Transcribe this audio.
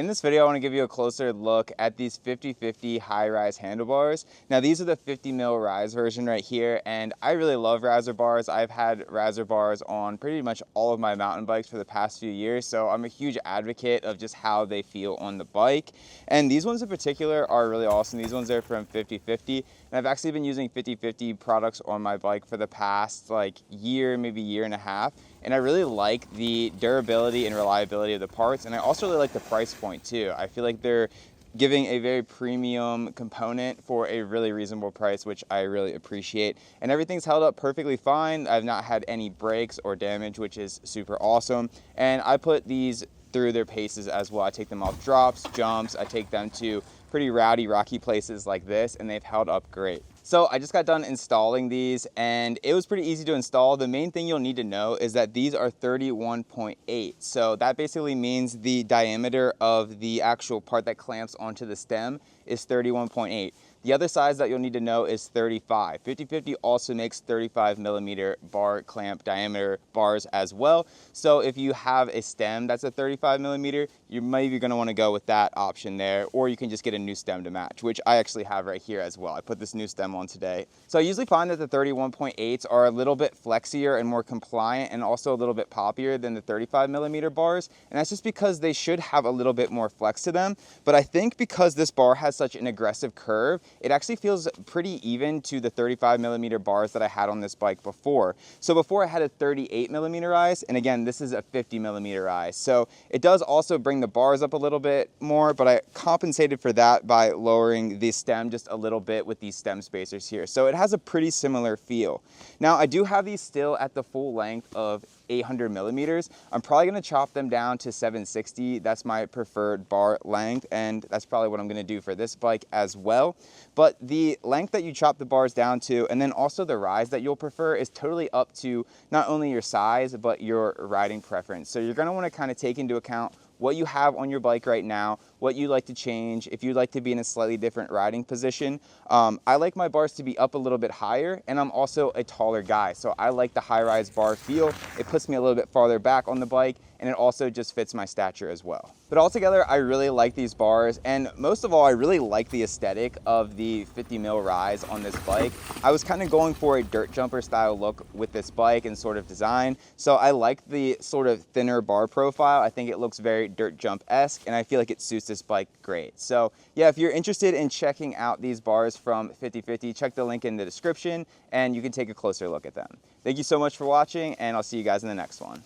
in this video, I want to give you a closer look at these 50/50 high-rise handlebars. Now, these are the 50 mil rise version right here, and I really love riser bars. I've had riser bars on pretty much all of my mountain bikes for the past few years, so I'm a huge advocate of just how they feel on the bike. And these ones in particular are really awesome. These ones are from 50/50, and I've actually been using 50/50 products on my bike for the past year, maybe year and a half. And I really like the durability and reliability of the parts, and I also really like the price point too. I feel like they're giving a very premium component for a really reasonable price, which I really appreciate. And everything's held up perfectly fine. I've not had any breaks or damage, which is super awesome. And I put these through their paces as well. I take them off drops, jumps, I take them to pretty rowdy, rocky places like this, and they've held up great. So I just got done installing these, and it was pretty easy to install. The main thing you'll need to know is that these are 31.8. So that basically means the diameter of the actual part that clamps onto the stem is 31.8. The other size that you'll need to know is 35. 50/50 also makes 35 millimeter bar clamp diameter bars as well. So if you have a stem that's a 35 millimeter, you're maybe going to want to go with that option there, or you can just get a new stem to match, which I actually have right here as well. I put this new stem on today. So I usually find that the 31.8s are a little bit flexier and more compliant, and also a little bit poppier than the 35 millimeter bars. And that's just because they should have a little bit more flex to them. But I think because this bar has such an aggressive curve, it actually feels pretty even to the 35 millimeter bars that I had on this bike before. So before I had a 38 millimeter rise, and again, this is a 50 millimeter rise. So it does also bring the bars up a little bit more, but I compensated for that by lowering the stem just a little bit with these stem spacers here. So it has a pretty similar feel. Now, I do have these still at the full length of 800 millimeters. I'm probably going to chop them down to 760. That's my preferred bar length, and that's probably what I'm going to do for this bike as well. But the length that you chop the bars down to, and then also the rise that you'll prefer, is totally up to not only your size, but your riding preference. So you're going to want to kind of take into account what you have on your bike right now, what you like to change, if you'd like to be in a slightly different riding position. I like my bars to be up a little bit higher, and I'm also a taller guy, so I like the high-rise bar feel. It puts me a little bit farther back on the bike, and it also just fits my stature as well. But altogether, I really like these bars, and most of all, I really like the aesthetic of the 50 mil rise on this bike. I was kind of going for a dirt jumper style look with this bike and sort of design, so I like the sort of thinner bar profile. I think it looks very dirt jump-esque, and I feel like it suits this bike great. So yeah, if you're interested in checking out these bars from 50/50, check the link in the description, and you can take a closer look at them. Thank you so much for watching, and I'll see you guys in the next one.